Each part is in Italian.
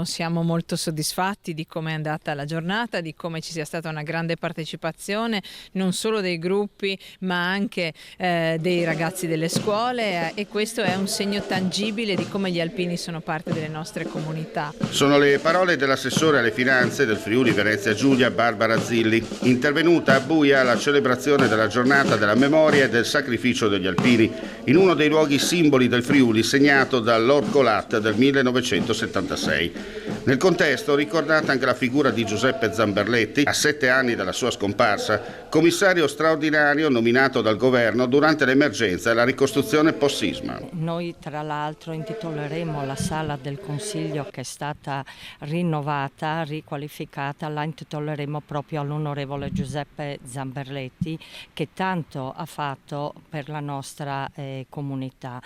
Siamo molto soddisfatti di come è andata la giornata, di come ci sia stata una grande partecipazione non solo dei gruppi ma anche dei ragazzi delle scuole e questo è un segno tangibile di come gli alpini sono parte delle nostre comunità. Sono le parole dell'assessore alle finanze del Friuli Venezia Giulia Barbara Zilli, intervenuta a Buia alla celebrazione della giornata della memoria e del sacrificio degli alpini, in uno dei luoghi simboli del Friuli segnato dall'Orcolat del 1976. Nel contesto ricordata anche la figura di Giuseppe Zamberletti, a 7 anni dalla sua scomparsa, commissario straordinario nominato dal governo durante l'emergenza e la ricostruzione post-sisma. Noi tra l'altro intitoleremo la sala del Consiglio che è stata rinnovata, riqualificata, la intitoleremo proprio all'onorevole Giuseppe Zamberletti che tanto ha fatto per la nostra comunità.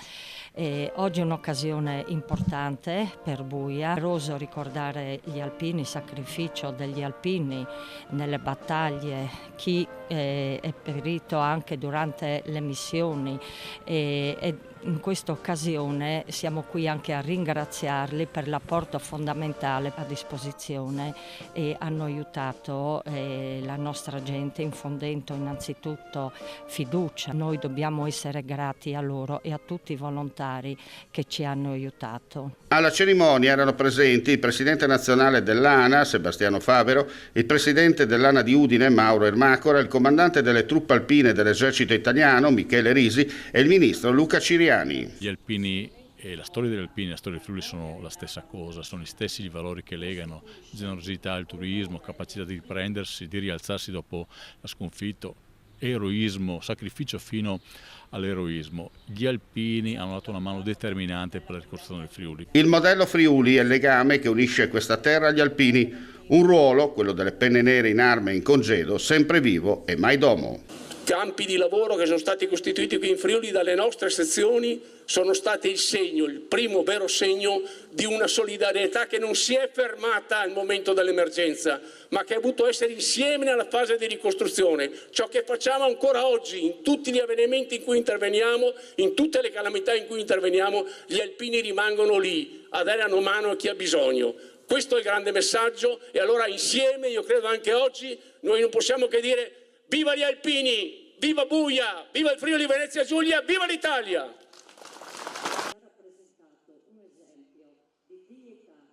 Oggi è un'occasione importante per Buia, oso ricordare gli alpini, il sacrificio degli alpini nelle battaglie, chi è perito anche durante le missioni e in questa occasione siamo qui anche a ringraziarli per l'apporto fondamentale a disposizione e hanno aiutato la nostra gente infondendo innanzitutto fiducia. Noi dobbiamo essere grati a loro e a tutti i volontari che ci hanno aiutato. Alla cerimonia erano presenti il presidente nazionale dell'ANA, Sebastiano Favero, il presidente dell'ANA di Udine, Mauro Ermacora, il comandante delle truppe alpine dell'esercito italiano, Michele Risi, e il ministro Luca Ciriani. Gli alpini e la storia degli alpini e la storia del Friuli sono la stessa cosa, sono gli stessi i valori che legano generosità al turismo, capacità di riprendersi, di rialzarsi dopo la sconfitta, eroismo, sacrificio fino all'eroismo. Gli alpini hanno dato una mano determinante per la ricostruzione del Friuli. Il modello Friuli è il legame che unisce questa terra agli alpini, un ruolo, quello delle penne nere in arma e in congedo, sempre vivo e mai domo. Campi di lavoro che sono stati costituiti qui in Friuli dalle nostre sezioni sono stati il segno, il primo vero segno di una solidarietà che non si è fermata al momento dell'emergenza, ma che ha dovuto essere insieme nella fase di ricostruzione. Ciò che facciamo ancora oggi, in tutti gli avvenimenti in cui interveniamo, in tutte le calamità in cui interveniamo, gli alpini rimangono lì a dare una mano a chi ha bisogno. Questo è il grande messaggio e allora insieme, io credo anche oggi, noi non possiamo che dire viva gli alpini, viva Buia, viva il Friuli Venezia Giulia, viva l'Italia!